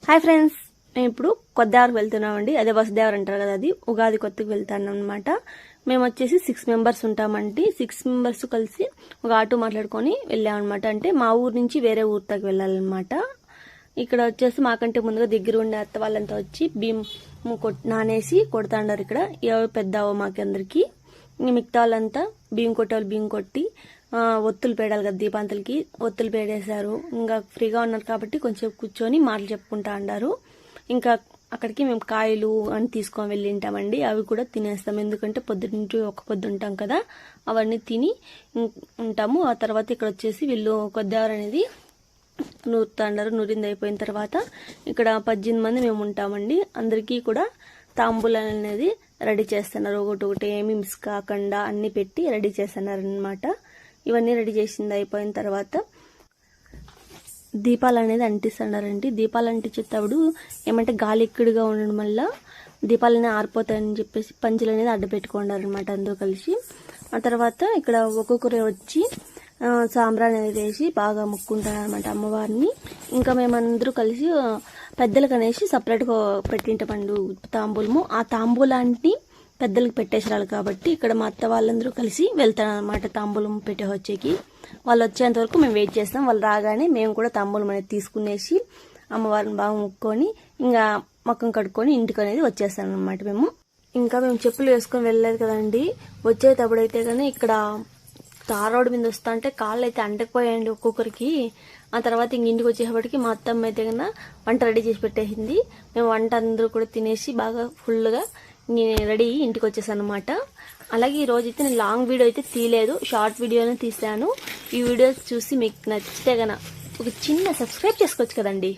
Hi friends, మేము ఇప్పుడు కొద్దావరకు వెళ్తున్నామండి. అదే వసుదేవర్ అంటారు కదా, అది ఉగాది కొత్తకు వెళ్తాను అనమాట. మేము వచ్చేసి 6 మెంబర్స్ ఉంటామండి. 6 మెంబర్స్ కలిసి ఒక ఆటో మాట్లాడుకొని వెళ్ళామన్నమాట. అంటే మా ఊరు నుంచి వేరే ఊరు దాకా వెళ్ళాలన్నమాట. ఇక్కడ వచ్చేసి మాకంటే ముందుగా దగ్గర ఉండే అత్త వాళ్ళంతా వచ్చి బియ్యం నానేసి కొడతాండారు. ఇక్కడ ఎవరు పెద్దావో మాకందరికి. మిగతా వాళ్ళంతా బియ్యం కొట్టేవాళ్ళు బియ్యం కొట్టి ఒత్తులు పేడాలి కదా దీపాంతలకి, ఒత్తులు పేడేశారు. ఇంకా ఫ్రీగా ఉన్నారు కాబట్టి కొంచెం కూర్చొని మాటలు చెప్పుకుంటా అన్నారు. ఇంకా అక్కడికి మేము కాయలు అని తీసుకొని వెళ్ళింటామండి. అవి కూడా తినేస్తాం, ఎందుకంటే పొద్దున్నుంచి ఒక పొద్దు ఉంటాం కదా, అవన్నీ తిని ఉంటాము. ఆ తర్వాత ఇక్కడ వచ్చేసి వీళ్ళు కొద్దివారు అనేది నూరుతాండారు. నూరింది అయిపోయిన తర్వాత ఇక్కడ 18 మంది మేము ఉంటామండి. అందరికీ కూడా తాంబూలాలు అనేది రెడీ చేస్తున్నారు. ఒకటి ఏమి మిస్ కాకుండా అన్ని పెట్టి రెడీ చేస్తున్నారు అనమాట. ఇవన్నీ రెడీ చేసింది అయిపోయిన తర్వాత దీపాలు అనేది అంటిస్తున్నారండి. దీపాలు అంటించేటప్పుడు ఏమంటే గాలి ఎక్కువగా ఉండడం వల్ల దీపాలనే ఆరిపోతాయని చెప్పేసి పంచులు అనేది అడ్డు పెట్టుకున్నారు అనమాట అందరూ కలిసి. ఆ తర్వాత ఇక్కడ ఒక్కొక్కరు వచ్చి సాంబ్రాణి అనేది వేసి బాగా ముక్కుంటారు అనమాట అమ్మవారిని. ఇంకా మేమందరూ కలిసి పెద్దలకు అనేసి సపరేట్గా పెట్టింటామండు తాంబూలము. ఆ తాంబూలాన్ని పెద్దలకు పెట్టేసారు కాబట్టి ఇక్కడ మా అత్త వాళ్ళందరూ కలిసి వెళ్తారు అనమాట తాంబూలం పెట్టే వచ్చేకి. వాళ్ళు వచ్చేంత వరకు మేము వెయిట్ చేస్తాం. వాళ్ళు రాగానే మేము కూడా తాంబూలం అనేది తీసుకునేసి అమ్మవారిని బాగా ముక్కొని ఇంకా మొక్కం కడుక్కొని ఇంటికి అనేది వచ్చేస్తాం అనమాట. మేము చెప్పులు వేసుకొని వెళ్ళలేదు కదండి. వచ్చేటప్పుడు అయితే కానీ ఇక్కడ తార్ రోడ్డు మీద వస్తా అంటే కాళ్ళు అయితే అంటకపోయాయండి ఒక్కొక్కరికి. ఆ తర్వాత ఇంటికి వచ్చేటప్పటికి మా అత్తమ్మ అయితే కన్నా వంట రెడీ చేసి పెట్టేసింది. మేము వంట అందరూ కూడా తినేసి బాగా ఫుల్గా నేను రెడీ ఇంటికి వచ్చేసాను అనమాట. అలాగే ఈ రోజు అయితే నేను లాంగ్ వీడియో అయితే తీయలేదు, షార్ట్ వీడియోనే తీసాను. ఈ వీడియో చూసి మీకు నచ్చితే గన ఒక చిన్న సబ్స్క్రైబ్ చేసుకోవచ్చు కదండి.